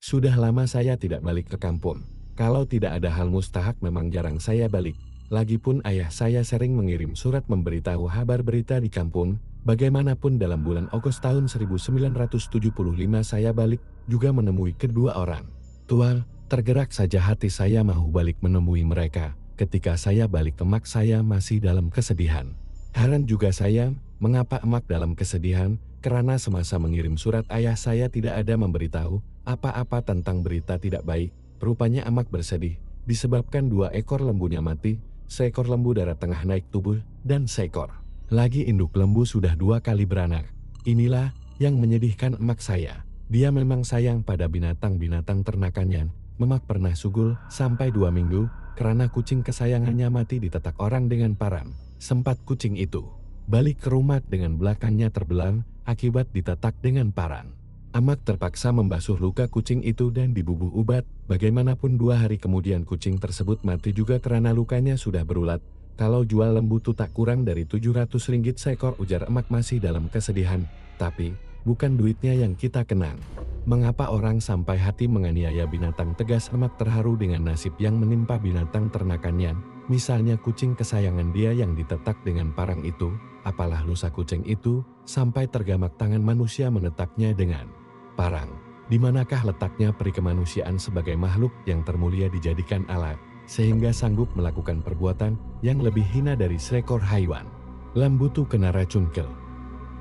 Sudah lama saya tidak balik ke kampung. Kalau tidak ada hal mustahak memang jarang saya balik. Lagipun ayah saya sering mengirim surat memberitahu kabar berita di kampung. Bagaimanapun dalam bulan Agustus tahun 1975 saya balik juga menemui kedua orang. Tua, tergerak saja hati saya mau balik menemui mereka. Ketika saya balik emak saya masih dalam kesedihan. Heran juga saya, mengapa emak dalam kesedihan, karena semasa mengirim surat ayah saya tidak ada memberitahu apa-apa tentang berita tidak baik. Rupanya emak bersedih, disebabkan 2 ekor lembunya mati, seekor lembu darah tengah naik tubuh, dan seekor lagi induk lembu sudah 2 kali beranak. Inilah yang menyedihkan emak saya. Dia memang sayang pada binatang-binatang ternakannya. Emak pernah sugul sampai 2 minggu, karena kucing kesayangannya mati ditetak orang dengan parang. Sempat kucing itu balik ke rumah dengan belakangnya terbelang, akibat ditetak dengan parang. Emak terpaksa membasuh luka kucing itu dan dibubuh obat. Bagaimanapun 2 hari kemudian kucing tersebut mati juga karena lukanya sudah berulat. Kalau jual lembu itu tak kurang dari 700 ringgit seekor, ujar emak masih dalam kesedihan. Tapi, bukan duitnya yang kita kenang. Mengapa orang sampai hati menganiaya binatang, tegas emak terharu dengan nasib yang menimpa binatang ternakannya. Misalnya kucing kesayangan dia yang ditetak dengan parang itu, apalah lusa kucing itu, sampai tergamak tangan manusia menetaknya dengan parang. Di manakah letaknya peri kemanusiaan sebagai makhluk yang termulia dijadikan alat, sehingga sanggup melakukan perbuatan yang lebih hina dari seekor haiwan? Lembu tu kena racun kel?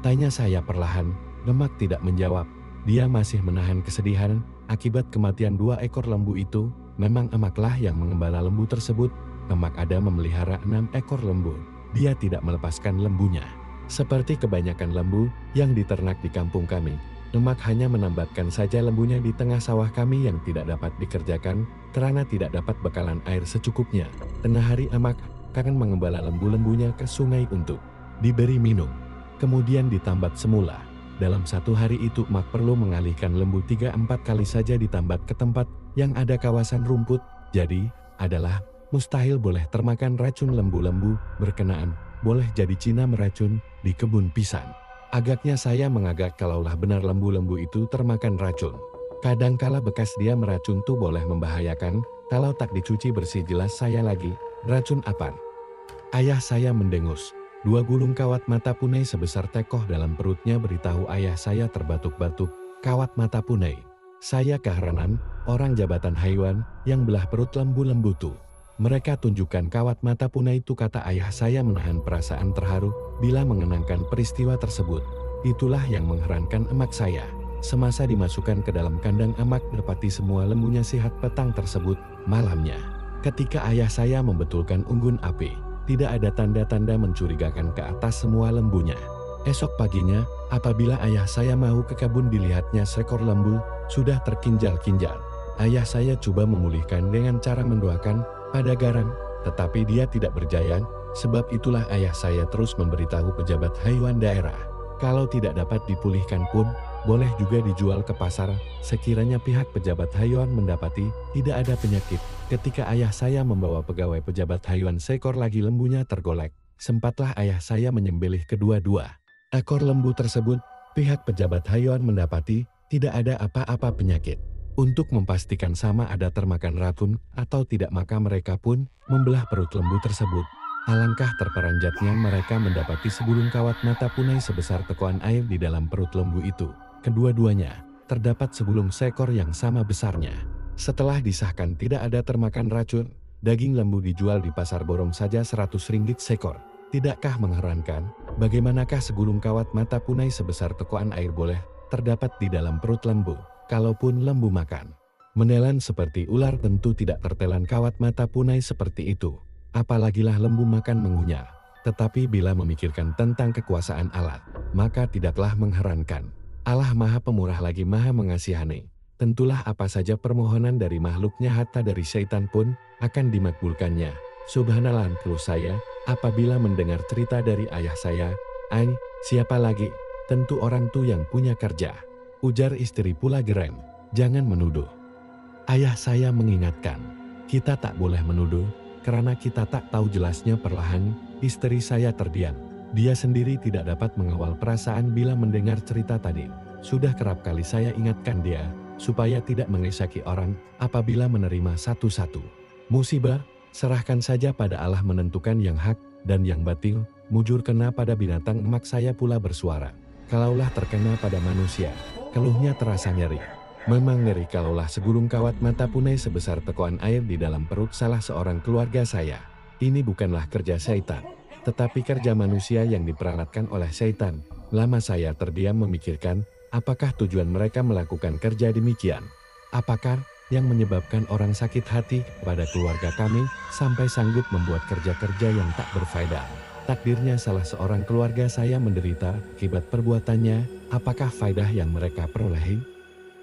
Tanya saya perlahan. Emak tidak menjawab. Dia masih menahan kesedihan akibat kematian 2 ekor lembu itu. Memang emaklah yang mengembala lembu tersebut. Emak ada memelihara 6 ekor lembu. Dia tidak melepaskan lembunya. Seperti kebanyakan lembu yang diternak di kampung kami, emak hanya menambatkan saja lembunya di tengah sawah kami yang tidak dapat dikerjakan karena tidak dapat bekalan air secukupnya. Tengah hari emak akan mengembala lembu-lembunya ke sungai untuk diberi minum, kemudian ditambat semula. Dalam 1 hari itu emak perlu mengalihkan lembu 3-4 kali saja ditambat ke tempat yang ada kawasan rumput. Jadi, adalah mustahil boleh termakan racun lembu-lembu berkenaan, boleh jadi Cina meracun di kebun pisang. Agaknya saya mengagak kalaulah benar lembu-lembu itu termakan racun. Kadangkala bekas dia meracun tuh boleh membahayakan, kalau tak dicuci bersih. Jelas saya lagi, racun apa? Ayah saya mendengus. 2 gulung kawat mata punai sebesar tekoh dalam perutnya, beritahu ayah saya terbatuk-batuk. Kawat mata punai. Saya keheranan, orang jabatan haiwan yang belah perut lembu-lembu tuh. Mereka tunjukkan kawat mata punai itu, kata ayah saya menahan perasaan terharu bila mengenangkan peristiwa tersebut. Itulah yang mengherankan emak saya. Semasa dimasukkan ke dalam kandang, emak dapati semua lembunya sehat petang tersebut. Malamnya, ketika ayah saya membetulkan unggun api, tidak ada tanda-tanda mencurigakan ke atas semua lembunya. Esok paginya, apabila ayah saya mau ke kebun, dilihatnya seekor lembu sudah terkinjal-kinjal. Ayah saya coba memulihkan dengan cara mendoakan pada garang, tetapi dia tidak berjaya. Sebab itulah ayah saya terus memberitahu pejabat haiwan daerah, kalau tidak dapat dipulihkan pun, boleh juga dijual ke pasar. Sekiranya pihak pejabat haiwan mendapati tidak ada penyakit. Ketika ayah saya membawa pegawai pejabat haiwan seekor lagi lembunya tergolek, sempatlah ayah saya menyembelih kedua-dua ekor lembu tersebut. Pihak pejabat haiwan mendapati tidak ada apa-apa penyakit. Untuk memastikan sama ada termakan racun atau tidak, maka mereka pun membelah perut lembu tersebut. Alangkah terperanjatnya mereka mendapati segulung kawat mata punai sebesar tekoan air di dalam perut lembu itu. Kedua-duanya terdapat segulung seekor yang sama besarnya. Setelah disahkan tidak ada termakan racun, daging lembu dijual di pasar borong saja 100 ringgit seekor. Tidakkah mengherankan, bagaimanakah segulung kawat mata punai sebesar tekoan air boleh terdapat di dalam perut lembu? Kalaupun lembu makan menelan seperti ular, tentu tidak tertelan kawat mata punai seperti itu. Apalagilah lembu makan mengunyah. Tetapi bila memikirkan tentang kekuasaan Allah, maka tidaklah mengherankan. Allah Maha Pemurah lagi Maha Mengasihani. Tentulah apa saja permohonan dari makhluknya, hatta dari syaitan pun akan dimakbulkannya. Subhanallah, keluh saya apabila mendengar cerita dari ayah saya. Ay, siapa lagi? Tentu orang tu yang punya kerja. Ujar istri pula geram. Jangan menuduh. Ayah saya mengingatkan, kita tak boleh menuduh, karena kita tak tahu jelasnya. Perlahan, istri saya terdiam. Dia sendiri tidak dapat mengawal perasaan bila mendengar cerita tadi. Sudah kerap kali saya ingatkan dia, supaya tidak mengesaki orang apabila menerima satu-satu musibah. Serahkan saja pada Allah menentukan yang hak dan yang batil. Mujur kena pada binatang, emak saya pula bersuara. Kalaulah terkena pada manusia, keluhnya terasa nyeri. Memang ngeri kalaulah segulung kawat mata punai sebesar tekoan air di dalam perut salah seorang keluarga saya. Ini bukanlah kerja syaitan, tetapi kerja manusia yang diperalatkan oleh syaitan. Lama saya terdiam memikirkan, apakah tujuan mereka melakukan kerja demikian? Apakah yang menyebabkan orang sakit hati pada keluarga kami sampai sanggup membuat kerja-kerja yang tak berfaedah? Takdirnya salah seorang keluarga saya menderita akibat perbuatannya. Apakah faedah yang mereka perolehi?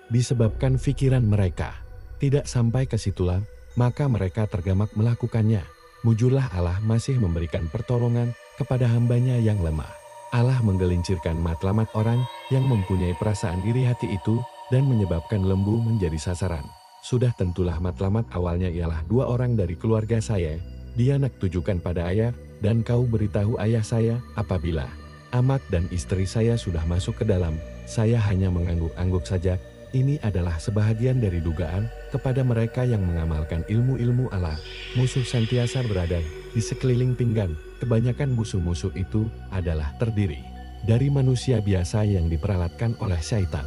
Disebabkan pikiran mereka tidak sampai ke situlah, maka mereka tergamak melakukannya. Mujurlah Allah masih memberikan pertolongan kepada hambanya yang lemah. Allah menggelincirkan matlamat orang yang mempunyai perasaan iri hati itu dan menyebabkan lembu menjadi sasaran. Sudah tentulah matlamat awalnya ialah 2 orang dari keluarga saya. Dia nak tujukan pada ayah, dan kau beritahu ayah saya. Apabila amak dan istri saya sudah masuk ke dalam, saya hanya mengangguk-angguk saja. Ini adalah sebahagian dari dugaan kepada mereka yang mengamalkan ilmu-ilmu Allah. Musuh senantiasa berada di sekeliling pinggan. Kebanyakan musuh-musuh itu adalah terdiri dari manusia biasa yang diperalatkan oleh syaitan.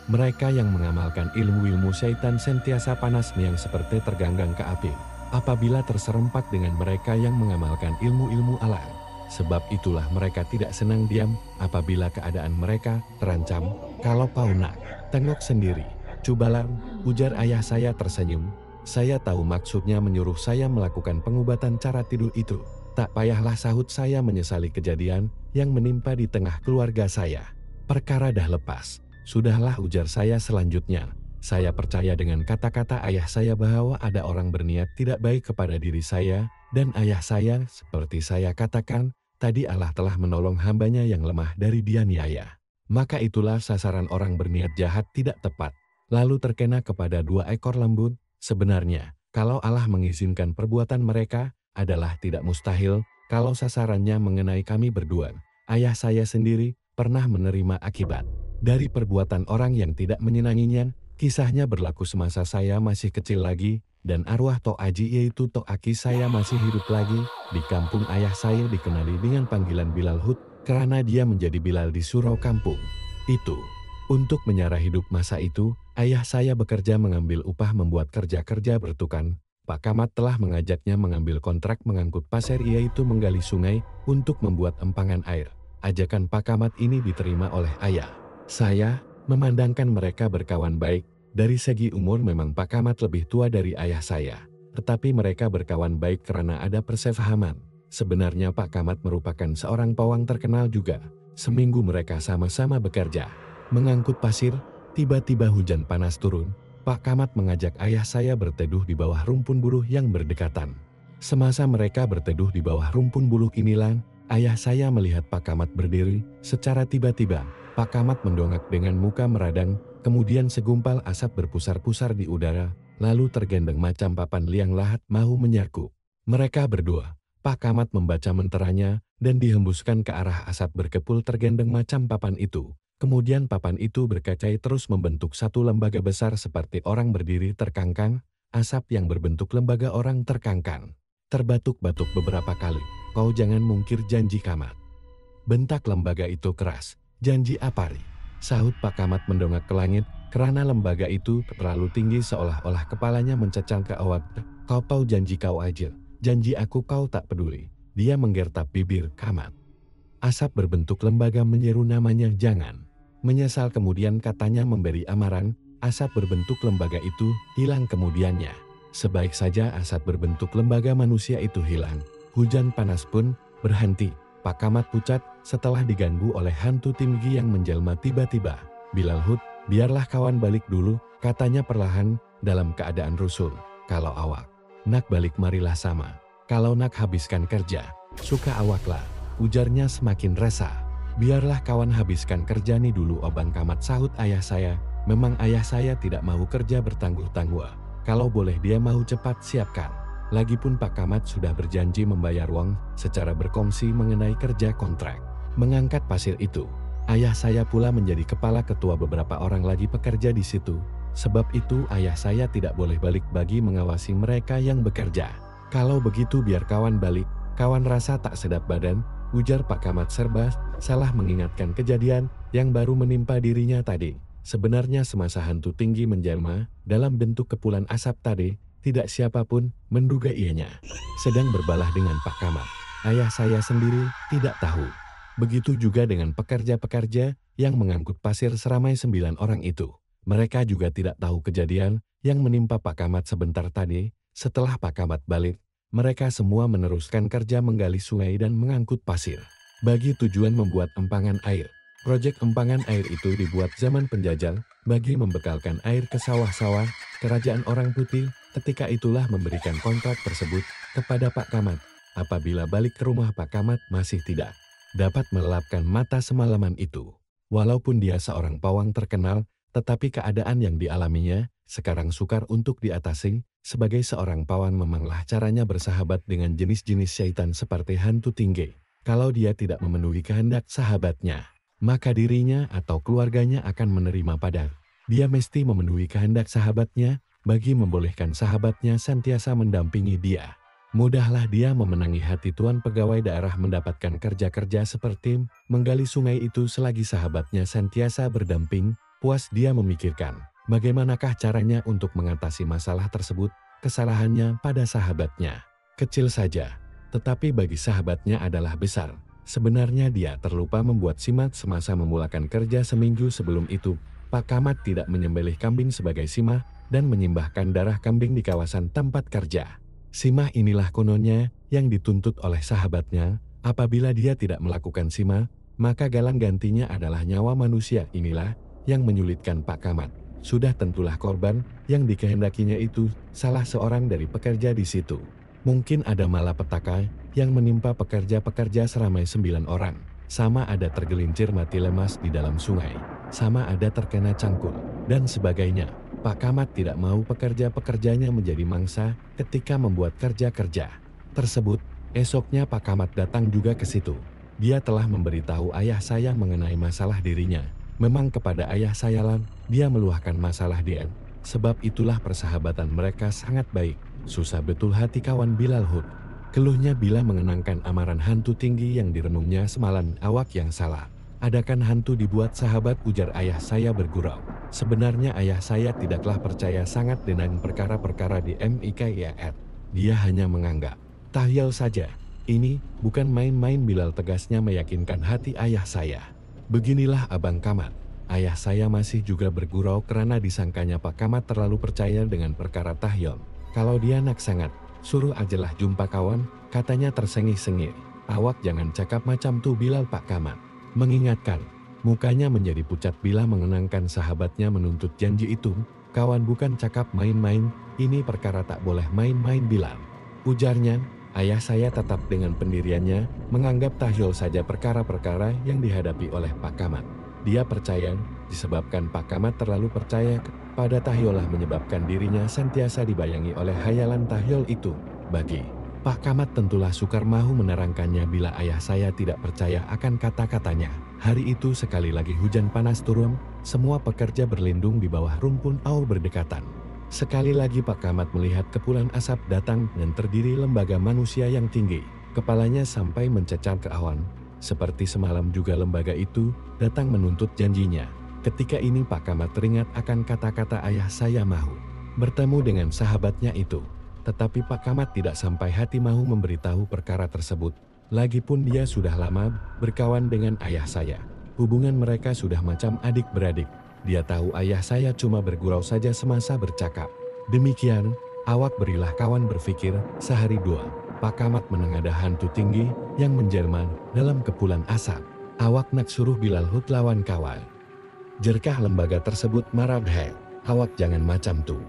Mereka yang mengamalkan ilmu-ilmu syaitan sentiasa panas yang seperti terganggang ke api apabila terserempak dengan mereka yang mengamalkan ilmu-ilmu Allah. Sebab itulah mereka tidak senang diam apabila keadaan mereka terancam. Kalau kau nak tengok sendiri, cobalah, ujar ayah saya tersenyum. Saya tahu maksudnya menyuruh saya melakukan pengobatan cara tidur itu. Tak payahlah, sahut saya menyesali kejadian yang menimpa di tengah keluarga saya. Perkara dah lepas. Sudahlah, ujar saya selanjutnya. Saya percaya dengan kata-kata ayah saya bahwa ada orang berniat tidak baik kepada diri saya dan ayah saya. Seperti saya katakan, tadi Allah telah menolong hambanya yang lemah dari dianiaya. Maka itulah sasaran orang berniat jahat tidak tepat, lalu terkena kepada 2 ekor lembu. Sebenarnya, kalau Allah mengizinkan perbuatan mereka, adalah tidak mustahil kalau sasarannya mengenai kami berdua. Ayah saya sendiri pernah menerima akibat dari perbuatan orang yang tidak menyenanginya. Kisahnya berlaku semasa saya masih kecil lagi, dan arwah Tok Aji yaitu Tok Aki saya masih hidup lagi. Di kampung ayah saya dikenali dengan panggilan Bilal Hud, karena dia menjadi Bilal di surau kampung itu. Untuk menyara hidup masa itu, ayah saya bekerja mengambil upah membuat kerja-kerja bertukan. Pak Kamat telah mengajaknya mengambil kontrak mengangkut pasir, yaitu menggali sungai untuk membuat empangan air. Ajakan Pak Kamat ini diterima oleh ayah saya. Memandangkan mereka berkawan baik, dari segi umur memang Pak Kamat lebih tua dari ayah saya. Tetapi mereka berkawan baik karena ada persefahaman. Sebenarnya Pak Kamat merupakan seorang pawang terkenal juga. Seminggu mereka sama-sama bekerja mengangkut pasir. Tiba-tiba hujan panas turun. Pak Kamat mengajak ayah saya berteduh di bawah rumpun buruh yang berdekatan. Semasa mereka berteduh di bawah rumpun buruh inilah, ayah saya melihat Pak Kamat berdiri. Secara tiba-tiba, Pak Kamat mendongak dengan muka meradang, kemudian segumpal asap berpusar-pusar di udara, lalu tergendeng macam papan liang lahat mau menyerku. Mereka berdua, Pak Kamat membaca menteranya, dan dihembuskan ke arah asap berkepul tergendeng macam papan itu. Kemudian papan itu berkacai terus membentuk satu lembaga besar seperti orang berdiri terkangkang. Asap yang berbentuk lembaga orang terkangkang terbatuk-batuk beberapa kali. Kau jangan mungkir janji Kamat, bentak lembaga itu keras. Janji apa ri? Sahut Pak Kamat mendongak ke langit, kerana lembaga itu terlalu tinggi seolah-olah kepalanya mencecang ke awak. Kau tahu janji kau aja, janji aku kau tak peduli. Dia menggertak bibir Kamat. Asap berbentuk lembaga menyeru namanya, jangan. Menyesal kemudian katanya memberi amaran. Asap berbentuk lembaga itu hilang kemudiannya. Sebaik saja asap berbentuk lembaga manusia itu hilang, hujan panas pun berhenti. Pak Kamat pucat setelah diganggu oleh hantu tinggi yang menjelma tiba-tiba. Bilal Hud, biarlah kawan balik dulu, katanya perlahan dalam keadaan rusuh. Kalau awak nak balik marilah sama. Kalau nak habiskan kerja, suka awaklah, ujarnya semakin resah. Biarlah kawan habiskan kerja nih dulu Obang Kamat, sahut ayah saya. Memang ayah saya tidak mau kerja bertangguh-tangguh. Kalau boleh dia mau cepat siapkan. Lagipun Pak Kamat sudah berjanji membayar uang secara berkongsi mengenai kerja kontrak mengangkat pasir itu. Ayah saya pula menjadi kepala ketua beberapa orang lagi pekerja di situ. Sebab itu ayah saya tidak boleh balik bagi mengawasi mereka yang bekerja. Kalau begitu biar kawan balik, kawan rasa tak sedap badan, ujar Pak Kamat serba salah mengingatkan kejadian yang baru menimpa dirinya tadi. Sebenarnya semasa hantu tinggi menjelma dalam bentuk kepulan asap tadi, tidak siapapun menduga ianya sedang berbalah dengan Pak Kamat. Ayah saya sendiri tidak tahu. Begitu juga dengan pekerja-pekerja yang mengangkut pasir seramai 9 orang itu. Mereka juga tidak tahu kejadian yang menimpa Pak Kamat sebentar tadi. Setelah Pak Kamat balik, mereka semua meneruskan kerja menggali sungai dan mengangkut pasir bagi tujuan membuat empangan air. Proyek empangan air itu dibuat zaman penjajah bagi membekalkan air ke sawah-sawah. Kerajaan orang putih ketika itulah memberikan kontrak tersebut kepada Pak Kamat. Apabila balik ke rumah Pak Kamat masih tidak dapat melelapkan mata semalaman itu. Walaupun dia seorang pawang terkenal, tetapi keadaan yang dialaminya sekarang sukar untuk diatasi. Sebagai seorang pawang memanglah caranya bersahabat dengan jenis-jenis syaitan seperti hantu tinggi. Kalau dia tidak memenuhi kehendak sahabatnya, maka dirinya atau keluarganya akan menerima pada. Dia mesti memenuhi kehendak sahabatnya bagi membolehkan sahabatnya senantiasa mendampingi dia. Mudahlah dia memenangi hati tuan pegawai daerah mendapatkan kerja-kerja seperti menggali sungai itu selagi sahabatnya senantiasa berdamping. Puas dia memikirkan, bagaimanakah caranya untuk mengatasi masalah tersebut. Kesalahannya pada sahabatnya kecil saja, tetapi bagi sahabatnya adalah besar. Sebenarnya dia terlupa membuat simat semasa memulakan kerja seminggu sebelum itu. Pak Kamat tidak menyembelih kambing sebagai simah dan menyimbahkan darah kambing di kawasan tempat kerja. Simah inilah kononnya yang dituntut oleh sahabatnya. Apabila dia tidak melakukan simah, maka galang gantinya adalah nyawa manusia. Inilah yang menyulitkan Pak Kamat. Sudah tentulah korban yang dikehendakinya itu salah seorang dari pekerja di situ. Mungkin ada malapetaka yang menimpa pekerja-pekerja seramai 9 orang. Sama ada tergelincir mati lemas di dalam sungai. Sama ada terkena cangkul dan sebagainya. Pak Kamat tidak mau pekerja-pekerjanya menjadi mangsa ketika membuat kerja-kerja tersebut. Esoknya Pak Kamat datang juga ke situ. Dia telah memberitahu ayah saya mengenai masalah dirinya. Memang kepada ayah saya lah dia meluahkan masalah dia. Sebab itulah persahabatan mereka sangat baik. Susah betul hati kawan Bilal Hud. Keluhnya bila mengenangkan amaran hantu tinggi yang direnungnya semalam. Awak yang salah. Adakan hantu dibuat sahabat, ujar ayah saya bergurau. Sebenarnya ayah saya tidaklah percaya sangat dengan perkara-perkara di MIKIAR. Dia hanya menganggap tahyul saja. Ini bukan main-main. Bilal tegasnya meyakinkan hati ayah saya. Beginilah Abang Kamat. Ayah saya masih juga bergurau karena disangkanya Pak Kamat terlalu percaya dengan perkara tahyul. Kalau dia nak sangat, suruh ajalah jumpa kawan, katanya tersengih-sengih. Awak jangan cakap macam tuh, Bilal. Pak Kamat mengingatkan. Mukanya menjadi pucat bila mengenangkan sahabatnya menuntut janji itu. Kawan, bukan cakap main-main, ini perkara tak boleh main-main, Bilal, ujarnya. Ayah saya tetap dengan pendiriannya, menganggap tahyul saja perkara-perkara yang dihadapi oleh Pak Kamat. Dia percaya, disebabkan Pak Kamat terlalu percaya pada tahyul lah menyebabkan dirinya sentiasa dibayangi oleh hayalan tahyul itu. Bagi Pak Kamat tentulah sukar mahu menerangkannya bila ayah saya tidak percaya akan kata-katanya. Hari itu sekali lagi hujan panas turun, semua pekerja berlindung di bawah rumpun au berdekatan. Sekali lagi Pak Kamat melihat kepulan asap datang dan terdiri lembaga manusia yang tinggi. Kepalanya sampai mencecar ke awan. Seperti semalam juga lembaga itu datang menuntut janjinya. Ketika ini Pak Kamat teringat akan kata-kata ayah saya mahu bertemu dengan sahabatnya itu. Tetapi Pak Kamat tidak sampai hati mahu memberitahu perkara tersebut. Lagipun dia sudah lama berkawan dengan ayah saya. Hubungan mereka sudah macam adik-beradik. Dia tahu ayah saya cuma bergurau saja semasa bercakap. Demikian, awak berilah kawan berpikir, sehari dua, Pak Kamat menengadah hantu tinggi yang menjelma dalam kepulan asap. Awak nak suruh Bilal Hud lawan kawan. Jerkah lembaga tersebut marah, awak jangan macam tuh.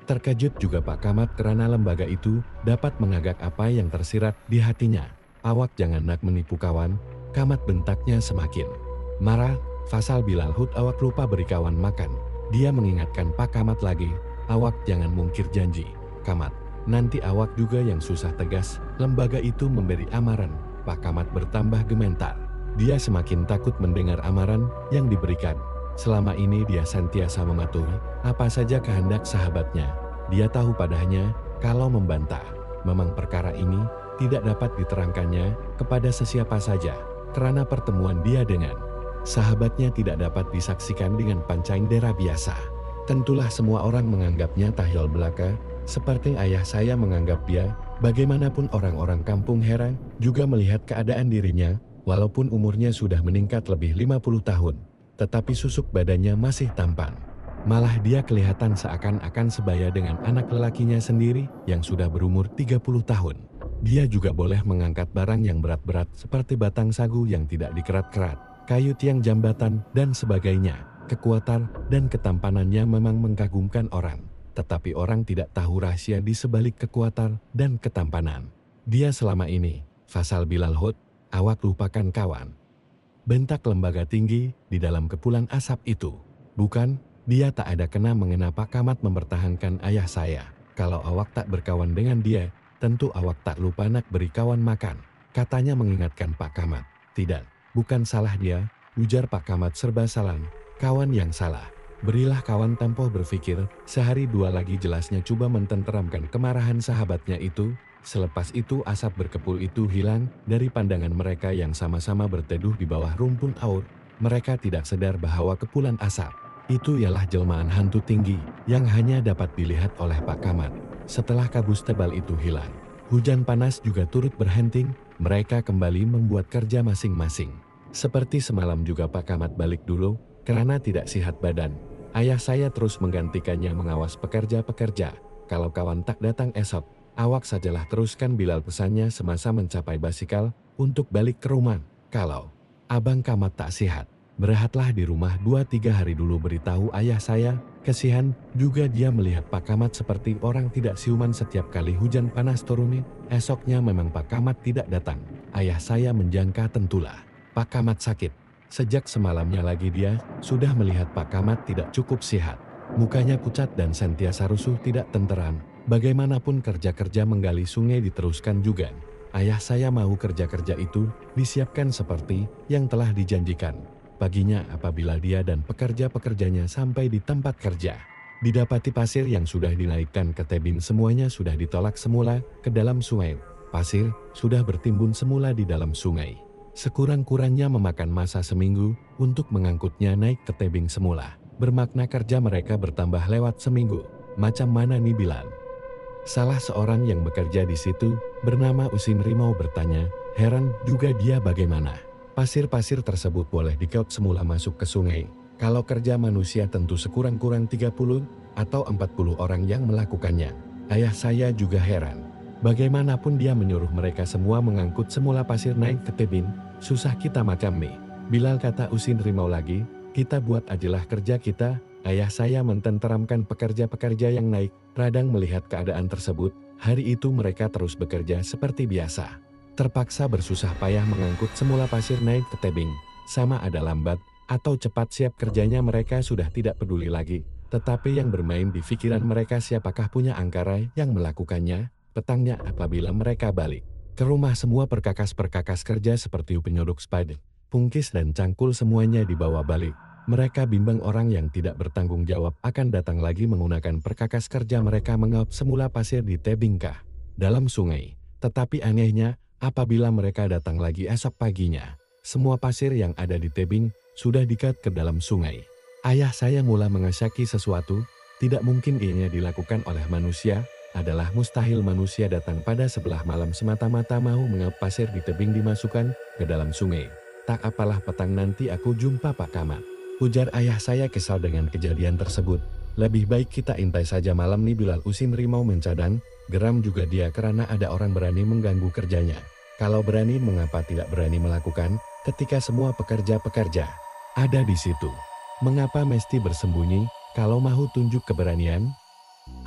Terkejut juga Pak Kamat karena lembaga itu dapat mengagak apa yang tersirat di hatinya. Awak jangan nak menipu kawan, Kamat bentaknya semakin marah. Fasal Bilal Hud, awak lupa beri kawan makan. Dia mengingatkan Pak Kamat lagi, awak jangan mungkir janji, Kamat. Nanti awak juga yang susah. Tegas, lembaga itu memberi amaran. Pak Kamat bertambah gemetar. Dia semakin takut mendengar amaran yang diberikan. Selama ini dia sentiasa mematuhi apa saja kehendak sahabatnya. Dia tahu padanya kalau membantah. Memang perkara ini tidak dapat diterangkannya kepada sesiapa saja. Karena pertemuan dia dengan sahabatnya tidak dapat disaksikan dengan panca indera biasa. Tentulah semua orang menganggapnya tahlil belaka, seperti ayah saya menganggap dia. Bagaimanapun orang-orang kampung heran juga melihat keadaan dirinya, walaupun umurnya sudah meningkat lebih 50 tahun. Tetapi susuk badannya masih tampan. Malah dia kelihatan seakan-akan sebaya dengan anak lelakinya sendiri yang sudah berumur 30 tahun. Dia juga boleh mengangkat barang yang berat-berat seperti batang sagu yang tidak dikerat-kerat, kayu tiang jambatan, dan sebagainya. Kekuatan dan ketampanannya memang mengagumkan orang. Tetapi orang tidak tahu rahasia di sebalik kekuatan dan ketampanan. Dia selama ini, Fasal Bilal Hud, awak lupakan kawan. Bentak lembaga tinggi di dalam kepulan asap itu. Bukan, dia tak ada kena mengena Pak Kamat mempertahankan ayah saya. Kalau awak tak berkawan dengan dia, tentu awak tak lupa nak beri kawan makan. Katanya mengingatkan Pak Kamat. Tidak, bukan salah dia, ujar Pak Kamat serba salah. Kawan yang salah. Berilah kawan tempo berpikir, sehari dua lagi jelasnya coba mententeramkan kemarahan sahabatnya itu. Selepas itu asap berkepul itu hilang dari pandangan mereka yang sama-sama berteduh di bawah rumpun aur. Mereka tidak sadar bahwa kepulan asap itu ialah jelmaan hantu tinggi yang hanya dapat dilihat oleh Pak Kamat. Setelah kabut tebal itu hilang, hujan panas juga turut berhenting. Mereka kembali membuat kerja masing-masing. Seperti semalam juga Pak Kamat balik dulu karena tidak sehat badan. Ayah saya terus menggantikannya mengawas pekerja-pekerja. Kalau kawan tak datang esok, awak sajalah teruskan Bilal pesannya semasa mencapai Basikal untuk balik ke rumah. Kalau Abang Kamat tak sehat, berehatlah di rumah 2-3 hari dulu, beritahu ayah saya. Kesian juga dia melihat Pak Kamat seperti orang tidak siuman setiap kali hujan panas turun. Esoknya memang Pak Kamat tidak datang. Ayah saya menjangka tentulah Pak Kamat sakit. Sejak semalamnya lagi dia sudah melihat Pak Kamat tidak cukup sehat. Mukanya pucat dan sentiasa rusuh tidak tenteram. Bagaimanapun kerja-kerja menggali sungai diteruskan juga. Ayah saya mau kerja-kerja itu disiapkan seperti yang telah dijanjikan. Paginya apabila dia dan pekerja-pekerjanya sampai di tempat kerja, didapati pasir yang sudah dinaikkan ke tebing semuanya sudah ditolak semula ke dalam sungai. Pasir sudah bertimbun semula di dalam sungai. Sekurang-kurangnya memakan masa seminggu untuk mengangkutnya naik ke tebing semula. Bermakna kerja mereka bertambah lewat seminggu. Macam mana nih Bilal? Salah seorang yang bekerja di situ bernama Usin Rimau bertanya. Heran juga dia bagaimana pasir-pasir tersebut boleh dikeut semula masuk ke sungai. Kalau kerja manusia tentu sekurang-kurang 30 atau 40 orang yang melakukannya. Ayah saya juga heran. Bagaimanapun dia menyuruh mereka semua mengangkut semula pasir naik ke tebing. Susah kita macam nih. Bilal, kata Usin Rimau lagi, kita buat ajalah kerja kita. Ayah saya mententeramkan pekerja-pekerja yang naik. Radang melihat keadaan tersebut, hari itu mereka terus bekerja seperti biasa. Terpaksa bersusah payah mengangkut semula pasir naik ke tebing. Sama ada lambat atau cepat siap kerjanya mereka sudah tidak peduli lagi. Tetapi yang bermain di pikiran mereka siapakah punya angkara yang melakukannya. Petangnya apabila mereka balik ke rumah semua perkakas-perkakas kerja seperti penyodok spade, pungkis dan cangkul semuanya dibawa balik. Mereka bimbang orang yang tidak bertanggung jawab akan datang lagi menggunakan perkakas kerja mereka mengaup semula pasir di tebingkah dalam sungai. Tetapi anehnya, apabila mereka datang lagi esok paginya, semua pasir yang ada di tebing sudah dikat ke dalam sungai. Ayah saya mula mengasyaki sesuatu, tidak mungkin ianya dilakukan oleh manusia. Adalah mustahil manusia datang pada sebelah malam semata-mata mau mengaup pasir di tebing dimasukkan ke dalam sungai. Tak apalah, petang nanti aku jumpa Pak Kamat, ujar ayah saya kesal dengan kejadian tersebut. Lebih baik kita intai saja malam nih. Bilal Usin Rimau mencadang. Geram juga dia karena ada orang berani mengganggu kerjanya. Kalau berani mengapa tidak berani melakukan ketika semua pekerja-pekerja ada di situ? Mengapa mesti bersembunyi kalau mahu tunjuk keberanian?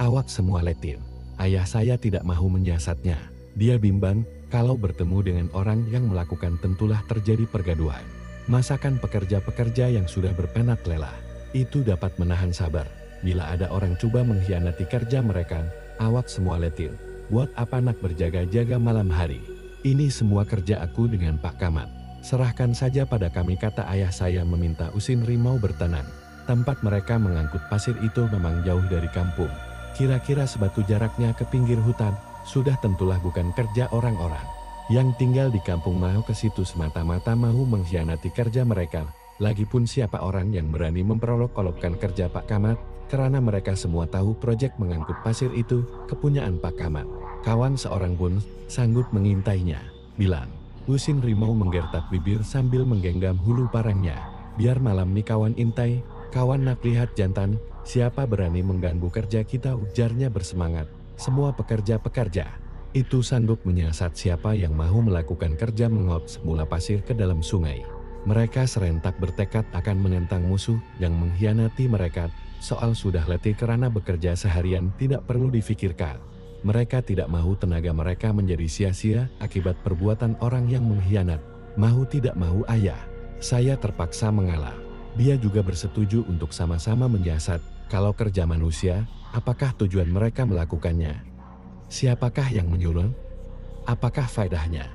Awak semua letir. Ayah saya tidak mahu menyiasatnya. Dia bimbang kalau bertemu dengan orang yang melakukan tentulah terjadi pergaduhan. Masakan pekerja-pekerja yang sudah berpenat lelah itu dapat menahan sabar. Bila ada orang coba mengkhianati kerja mereka, awak semua letir. Buat apa nak berjaga-jaga malam hari? Ini semua kerja aku dengan Pak Kamat. Serahkan saja pada kami, kata ayah saya meminta Usin Rimau bertenang. Tempat mereka mengangkut pasir itu memang jauh dari kampung. Kira-kira sebatu jaraknya ke pinggir hutan, sudah tentulah bukan kerja orang-orang yang tinggal di kampung mau ke situ semata-mata mau mengkhianati kerja mereka. Lagipun siapa orang yang berani memperolok-olokkan kerja Pak Kamat, karena mereka semua tahu proyek mengangkut pasir itu kepunyaan Pak Kamat. Kawan seorang pun sanggup mengintainya, bilang. Usin Rimau menggertak bibir sambil menggenggam hulu parangnya. Biar malam nih kawan intai, kawan nak lihat jantan, siapa berani mengganggu kerja kita, ujarnya bersemangat. Semua pekerja-pekerja itu sanggup menyiasat siapa yang mau melakukan kerja menguap semula pasir ke dalam sungai. Mereka serentak bertekad akan menentang musuh yang mengkhianati mereka. Soal sudah letih karena bekerja seharian tidak perlu difikirkan. Mereka tidak mau tenaga mereka menjadi sia-sia akibat perbuatan orang yang mengkhianat. Mau tidak mau ayah saya terpaksa mengalah. Dia juga bersetuju untuk sama-sama menyiasat. Kalau kerja manusia, apakah tujuan mereka melakukannya? Siapakah yang menyuruh? Apakah faedahnya?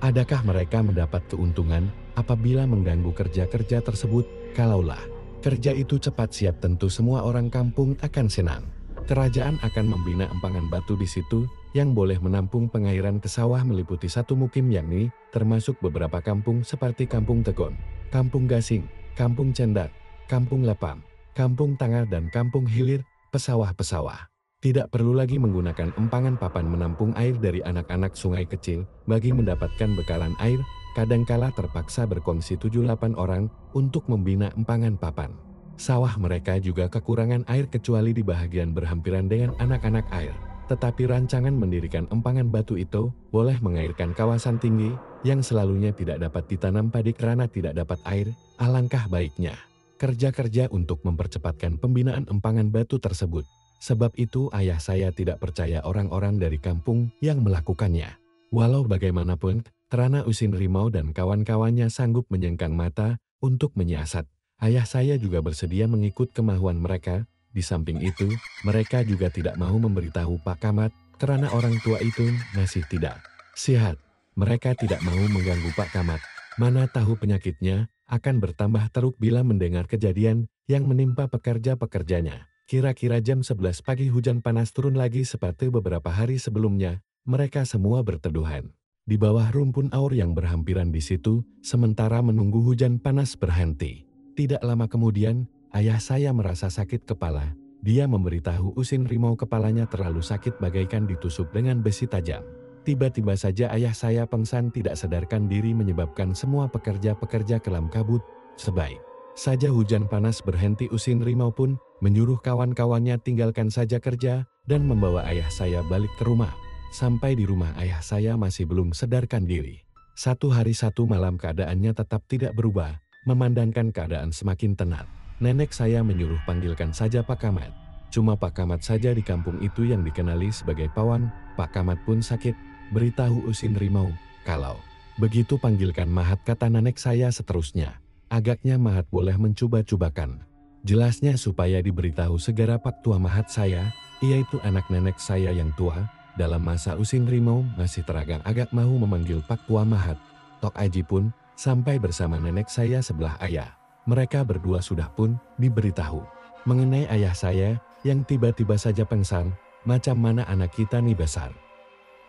Adakah mereka mendapat keuntungan apabila mengganggu kerja-kerja tersebut? Kalaulah kerja itu cepat siap, tentu semua orang kampung akan senang. Kerajaan akan membina empangan batu di situ yang boleh menampung pengairan ke sawah meliputi satu mukim, yakni termasuk beberapa kampung seperti Kampung Tegon, Kampung Gasing, Kampung Cendak, Kampung Lapam, Kampung Tangah dan Kampung Hilir, pesawah-pesawah. Tidak perlu lagi menggunakan empangan papan menampung air dari anak-anak sungai kecil. Bagi mendapatkan bekalan air, kadangkala terpaksa berkongsi 7-8 orang untuk membina empangan papan. Sawah mereka juga kekurangan air kecuali di bahagian berhampiran dengan anak-anak air. Tetapi rancangan mendirikan empangan batu itu boleh mengairkan kawasan tinggi yang selalunya tidak dapat ditanam padi karena tidak dapat air. Alangkah baiknya kerja-kerja untuk mempercepatkan pembinaan empangan batu tersebut. Sebab itu ayah saya tidak percaya orang-orang dari kampung yang melakukannya. Walau bagaimanapun, Terana Usin Rimau dan kawan-kawannya sanggup menyengkang mata untuk menyiasat. Ayah saya juga bersedia mengikut kemauan mereka. Di samping itu, mereka juga tidak mau memberitahu Pak Kamat, karena orang tua itu masih tidak sehat. Mereka tidak mau mengganggu Pak Kamat. Mana tahu penyakitnya akan bertambah teruk bila mendengar kejadian yang menimpa pekerja-pekerjanya. Kira-kira jam 11 pagi hujan panas turun lagi seperti beberapa hari sebelumnya. Mereka semua berteduhan di bawah rumpun aur yang berhampiran di situ, sementara menunggu hujan panas berhenti. Tidak lama kemudian, ayah saya merasa sakit kepala. Dia memberitahu Usin Rimau kepalanya terlalu sakit bagaikan ditusuk dengan besi tajam. Tiba-tiba saja ayah saya pengsan tidak sadarkan diri menyebabkan semua pekerja-pekerja kelam kabut. Sebaik saja hujan panas berhenti, Usin Rimau pun menyuruh kawan-kawannya tinggalkan saja kerja dan membawa ayah saya balik ke rumah. Sampai di rumah ayah saya masih belum sadarkan diri. 1 hari 1 malam keadaannya tetap tidak berubah. Memandangkan keadaan semakin tenang, nenek saya menyuruh panggilkan saja Pak Kamat. Cuma Pak Kamat saja di kampung itu yang dikenali sebagai pawan. Pak Kamat pun sakit. Beritahu Usin Rimau, kalau begitu panggilkan Mahat, kata nenek saya seterusnya. Agaknya Mahat boleh mencoba-cobakan. Jelasnya supaya diberitahu segera Pak Tua Mahat saya, yaitu anak nenek saya yang tua. Dalam masa Usin Rimau masih teragak-agak mau memanggil Pak Tua Mahat. Tok Aji pun sampai bersama nenek saya sebelah ayah. Mereka berdua sudah pun diberitahu mengenai ayah saya yang tiba-tiba saja pengsan. Macam mana anak kita nih besar?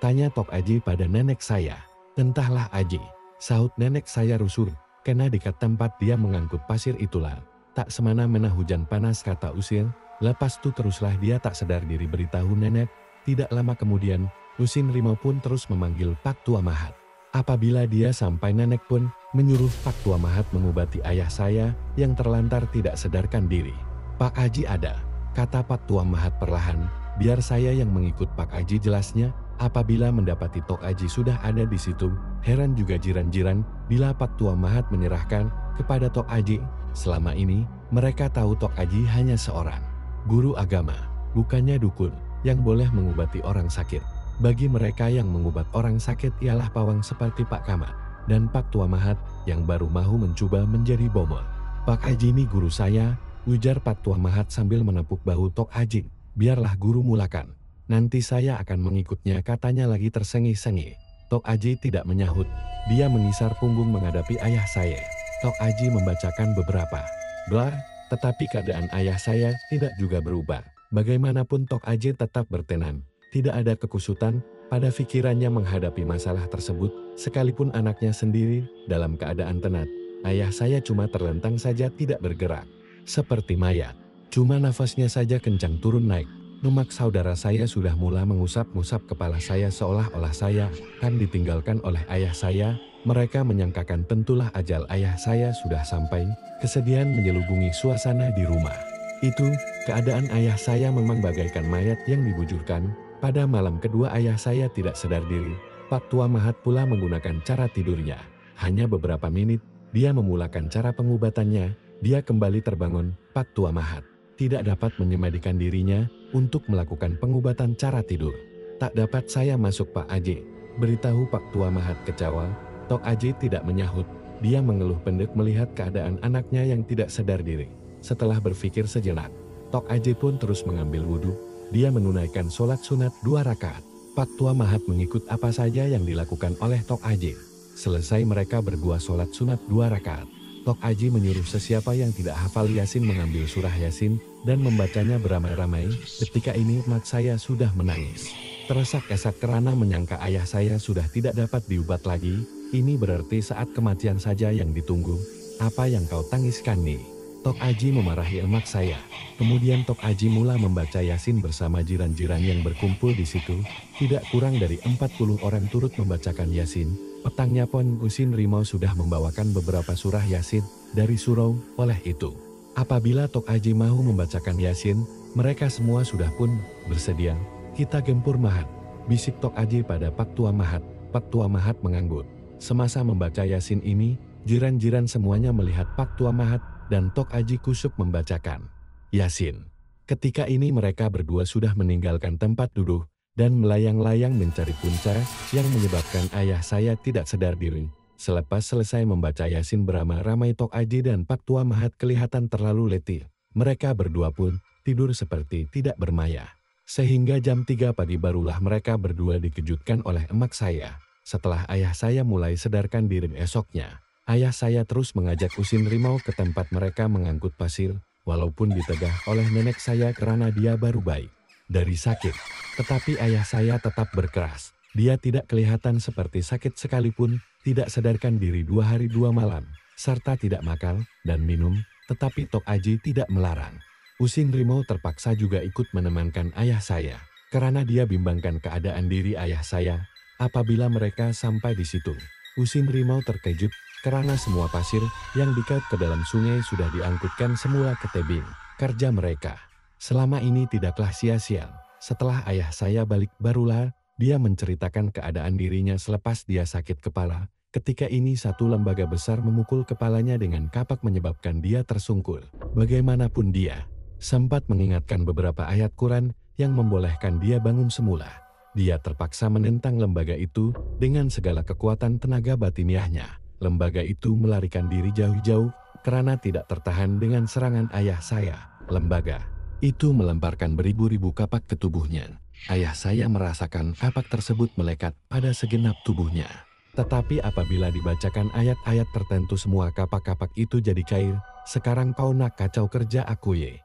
Tanya Tok Aji pada nenek saya. Entahlah Aji, sahut nenek saya rusuh. Karena dekat tempat dia mengangkut pasir itulah tak semena-mena hujan panas, kata Usin. Lepas itu teruslah dia tak sadar diri beritahu nenek. Tidak lama kemudian, Usin Rimau pun terus memanggil Pak Tua Mahat. Apabila dia sampai, nenek pun menyuruh Pak Tua Mahat mengobati ayah saya yang terlantar tidak sadarkan diri. Pak Aji ada, kata Pak Tua Mahat perlahan. Biar saya yang mengikut Pak Aji, jelasnya. Apabila mendapati Tok Aji sudah ada di situ, heran juga jiran-jiran bila Pak Tua Mahat menyerahkan kepada Tok Aji. Selama ini, mereka tahu Tok Aji hanya seorang guru agama, bukannya dukun yang boleh mengobati orang sakit. Bagi mereka yang mengobat orang sakit ialah pawang seperti Pak Kamat dan Pak Tua Mahat yang baru mau mencoba menjadi bomol. Pak Aji ini guru saya, ujar Pak Tua Mahat sambil menepuk bahu Tok Aji. Biarlah guru mulakan, nanti saya akan mengikutnya, katanya lagi tersengih-sengih. Tok Aji tidak menyahut, dia mengisar punggung menghadapi ayah saya. Tok Aji membacakan beberapa doa Tetapi keadaan ayah saya tidak juga berubah. Bagaimanapun Tok Aji tetap bertenan. Tidak ada kekusutan pada pikirannya menghadapi masalah tersebut, sekalipun anaknya sendiri dalam keadaan tenat. Ayah saya cuma terlentang saja tidak bergerak. Seperti mayat. Cuma nafasnya saja kencang turun naik. Numak saudara saya sudah mulai mengusap-ngusap kepala saya seolah-olah saya akan ditinggalkan oleh ayah saya. Mereka menyangkakan tentulah ajal ayah saya sudah sampai. Kesedihan menyelubungi suasana di rumah. Itu, keadaan ayah saya memang bagaikan mayat yang dibujurkan. Pada malam kedua ayah saya tidak sadar diri. Pak Tua Mahat pula menggunakan cara tidurnya. Hanya beberapa menit, dia memulakan cara pengobatannya. Dia kembali terbangun. Pak Tua Mahat tidak dapat menyemadikan dirinya untuk melakukan pengobatan cara tidur. Tak dapat saya masuk Pak Aji, beritahu Pak Tua Mahat kecewa. Tok Aji tidak menyahut. Dia mengeluh pendek melihat keadaan anaknya yang tidak sadar diri. Setelah berpikir sejenak, Tok Aji pun terus mengambil wudhu. Dia menunaikan sholat sunat 2 rakaat. Pak Tua Mahat mengikut apa saja yang dilakukan oleh Tok Aji. Selesai mereka berdua sholat sunat 2 rakaat. Tok Aji menyuruh sesiapa yang tidak hafal Yasin mengambil surah Yasin dan membacanya beramai-ramai. Ketika ini mak saya sudah menangis. Teresak-esak kerana menyangka ayah saya sudah tidak dapat diubat lagi. Ini berarti saat kematian saja yang ditunggu. Apa yang kau tangiskan nih? Tok Aji memarahi emak saya. Kemudian Tok Aji mula membaca Yasin bersama jiran-jiran yang berkumpul di situ. Tidak kurang dari 40 orang turut membacakan Yasin. Petangnya pun Usin Rimau sudah membawakan beberapa surah Yasin dari surau. Oleh itu, apabila Tok Aji mau membacakan Yasin, mereka semua sudah pun bersedia. Kita gempur Mahat, bisik Tok Aji pada Pak Tua Mahat. Pak Tua Mahat mengangguk. Semasa membaca Yasin ini, jiran-jiran semuanya melihat Pak Tua Mahat dan Tok Aji kusuk membacakan Yasin. Ketika ini mereka berdua sudah meninggalkan tempat duduk dan melayang-layang mencari punca yang menyebabkan ayah saya tidak sadar diri. Selepas selesai membaca Yasin beramai-ramai, Tok Aji dan Pak Tua Mahat kelihatan terlalu letih. Mereka berdua pun tidur seperti tidak bermaya. Sehingga jam 3 pagi barulah mereka berdua dikejutkan oleh emak saya. Setelah ayah saya mulai sadarkan diri esoknya, ayah saya terus mengajak Usin Rimau ke tempat mereka mengangkut pasir, walaupun ditegah oleh nenek saya karena dia baru baik dari sakit. Tetapi ayah saya tetap berkeras. Dia tidak kelihatan seperti sakit sekalipun, tidak sadarkan diri 2 hari 2 malam, serta tidak makan dan minum, tetapi Tok Aji tidak melarang. Usin Rimau terpaksa juga ikut menemankan ayah saya, karena dia bimbangkan keadaan diri ayah saya. Apabila mereka sampai di situ, Usin Rimau terkejut karena semua pasir yang dikat ke dalam sungai sudah diangkutkan semula ke tebing. Kerja mereka selama ini tidaklah sia-sia. Setelah ayah saya balik barulah dia menceritakan keadaan dirinya selepas dia sakit kepala. Ketika ini satu lembaga besar memukul kepalanya dengan kapak menyebabkan dia tersungkur. Bagaimanapun dia sempat mengingatkan beberapa ayat Quran yang membolehkan dia bangun semula. Dia terpaksa menentang lembaga itu dengan segala kekuatan tenaga batiniahnya. Lembaga itu melarikan diri jauh-jauh karena tidak tertahan dengan serangan ayah saya. Lembaga itu melemparkan beribu-ribu kapak ke tubuhnya. Ayah saya merasakan kapak tersebut melekat pada segenap tubuhnya. Tetapi apabila dibacakan ayat-ayat tertentu semua kapak-kapak itu jadi cair. Sekarang kau nak kacau kerja aku ye.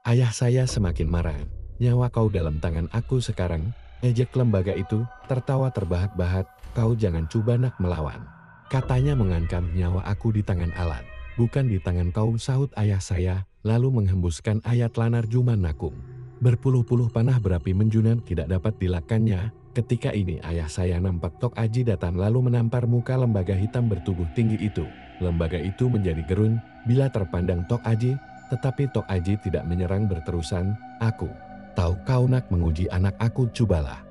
Ayah saya semakin marah. Nyawa kau dalam tangan aku sekarang. Ejek lembaga itu, tertawa terbahak-bahak, kau jangan coba nak melawan. Katanya mengancam nyawa aku di tangan alat, bukan di tangan kau, sahut ayah saya, lalu menghembuskan ayat lanar Juman Nakung. Berpuluh-puluh panah berapi menjunan tidak dapat dilakannya. Ketika ini ayah saya nampak Tok Aji datang lalu menampar muka lembaga hitam bertubuh tinggi itu. Lembaga itu menjadi gerun bila terpandang Tok Aji, tetapi Tok Aji tidak menyerang berterusan. Aku tahu kau nak menguji anak aku, cobalah.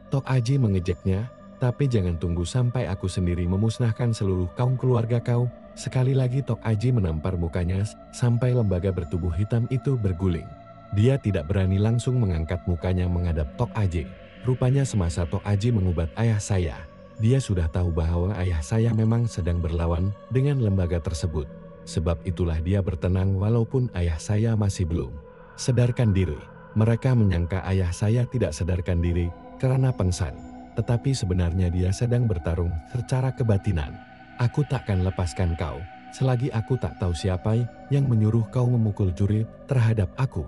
Tok Aji mengejeknya, tapi jangan tunggu sampai aku sendiri memusnahkan seluruh kaum keluarga kau. Sekali lagi Tok Aji menampar mukanya sampai lembaga bertubuh hitam itu berguling. Dia tidak berani langsung mengangkat mukanya menghadap Tok Aji. Rupanya semasa Tok Aji mengubat ayah saya, dia sudah tahu bahwa ayah saya memang sedang berlawan dengan lembaga tersebut. Sebab itulah dia bertenang walaupun ayah saya masih belum sadarkan diri. Mereka menyangka ayah saya tidak sadarkan diri karena pengsan, tetapi sebenarnya dia sedang bertarung secara kebatinan. Aku takkan lepaskan kau. selagi aku tak tahu siapa yang menyuruh kau memukul Juri terhadap aku.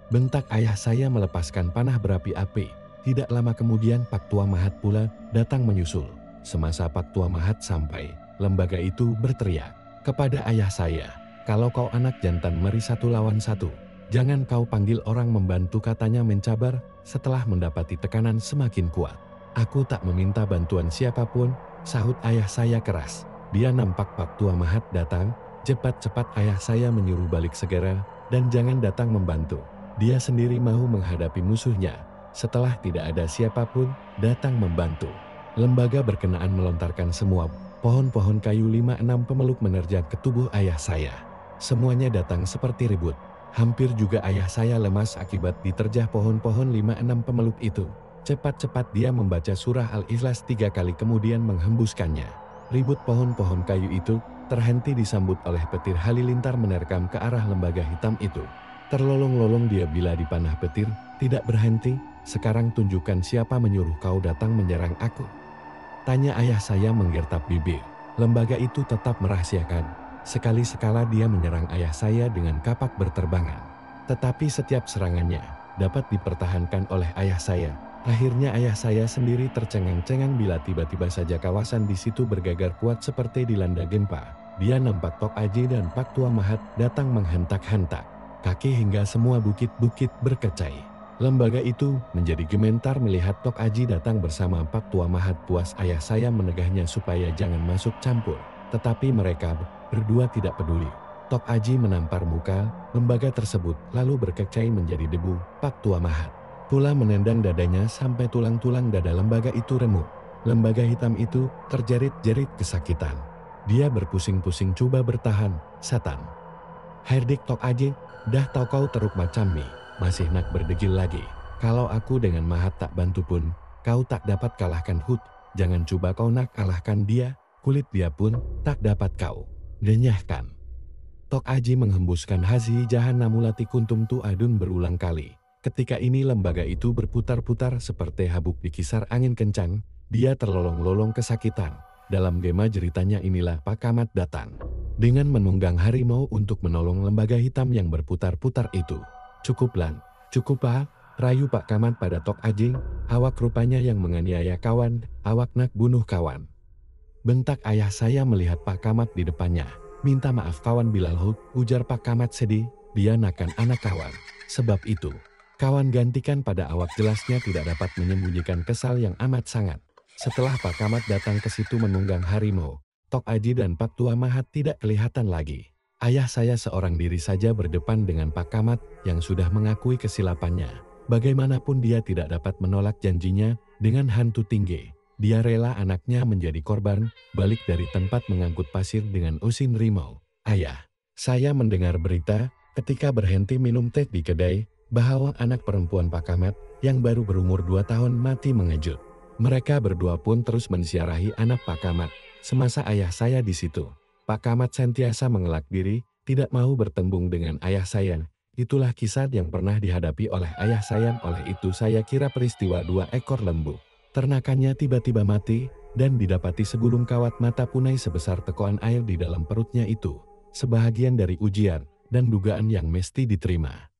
Bentak ayah saya melepaskan panah berapi-api. Tidak lama kemudian Pak Tua Mahat pula datang menyusul. Semasa Pak Tua Mahat sampai, lembaga itu berteriak kepada ayah saya, "Kalau kau anak jantan meri 1 lawan 1, jangan kau panggil orang membantu," katanya mencabar setelah mendapati tekanan semakin kuat. "Aku tak meminta bantuan siapapun," sahut ayah saya keras. Dia nampak Pak Tua Mahat datang, cepat-cepat ayah saya menyuruh balik segera dan jangan datang membantu. Dia sendiri mau menghadapi musuhnya. Setelah tidak ada siapapun datang membantu, lembaga berkenaan melontarkan semua pohon-pohon kayu 5-6 pemeluk menerjang ke tubuh ayah saya. Semuanya datang seperti ribut. Hampir juga ayah saya lemas akibat diterjah pohon-pohon 5-6 pemeluk itu. Cepat-cepat dia membaca surah Al-Ikhlas 3 kali kemudian menghembuskannya. Ribut pohon-pohon kayu itu terhenti disambut oleh petir halilintar menerkam ke arah lembaga hitam itu. Terlolong-lolong dia bila dipanah petir, tidak berhenti. "Sekarang tunjukkan siapa menyuruh kau datang menyerang aku?" tanya ayah saya menggertak bibir. Lembaga itu tetap merahasiakan. Sekali-sekala dia menyerang ayah saya dengan kapak berterbangan. Tetapi setiap serangannya dapat dipertahankan oleh ayah saya. Akhirnya ayah saya sendiri tercengang-cengang bila tiba-tiba saja kawasan di situ bergegar kuat seperti dilanda gempa. Dia nampak Tok Aji dan Pak Tua Mahat datang menghentak-hentak kaki hingga semua bukit-bukit berkecai. Lembaga itu menjadi gementar melihat Tok Aji datang bersama Pak Tua Mahat. Puas ayah saya menegahnya supaya jangan masuk campur. Tetapi mereka berdua tidak peduli. Tok Aji menampar muka lembaga tersebut lalu berkecai menjadi debu. Pak Tua Mahat pula menendang dadanya sampai tulang-tulang dada lembaga itu remuk. Lembaga hitam itu terjerit-jerit kesakitan. Dia berpusing-pusing coba bertahan. "Setan! Herdik Tok Aji, dah tahu kau teruk macam ni, masih nak berdegil lagi. Kalau aku dengan Mahat tak bantu pun, kau tak dapat kalahkan Hud. Jangan coba kau nak kalahkan dia, kulit dia pun tak dapat kau denyahkan." Tok Aji menghembuskan hazi jahanamulati kuntum tu adun berulang kali. Ketika ini lembaga itu berputar-putar seperti habuk dikisar angin kencang. Dia terlolong-lolong kesakitan. Dalam gema jeritanya inilah Pak Kamat datang dengan menunggang harimau untuk menolong lembaga hitam yang berputar-putar itu. "Cukup Lan, cukup Pak," rayu Pak Kamat pada Tok Aji. "Awak rupanya yang menganiaya kawan, awak nak bunuh kawan," bentak ayah saya melihat Pak Kamat di depannya. "Minta maaf kawan Bilal Hud," ujar Pak Kamat sedih. "Dia nakan anak kawan. Sebab itu, kawan gantikan pada awak." Jelasnya tidak dapat menyembunyikan kesal yang amat sangat. Setelah Pak Kamat datang ke situ menunggang harimau, Tok Aji dan Pak Tua Mahat tidak kelihatan lagi. Ayah saya seorang diri saja berdepan dengan Pak Kamat yang sudah mengakui kesilapannya. Bagaimanapun dia tidak dapat menolak janjinya dengan hantu tinggi. Dia rela anaknya menjadi korban balik dari tempat mengangkut pasir dengan usin rimau. "Ayah, saya mendengar berita ketika berhenti minum teh di kedai bahwa anak perempuan Pak Kamat yang baru berumur 2 tahun mati mengejut. Mereka berdua pun terus mensiarahi anak Pak Kamat. Semasa ayah saya di situ, Pak Kamat sentiasa mengelak diri, tidak mau bertembung dengan ayah saya. Itulah kisah yang pernah dihadapi oleh ayah saya. Oleh itu saya kira peristiwa 2 ekor lembu ternakannya tiba-tiba mati dan didapati segulung kawat mata punai sebesar tekoan air di dalam perutnya itu sebahagian dari ujian dan dugaan yang mesti diterima."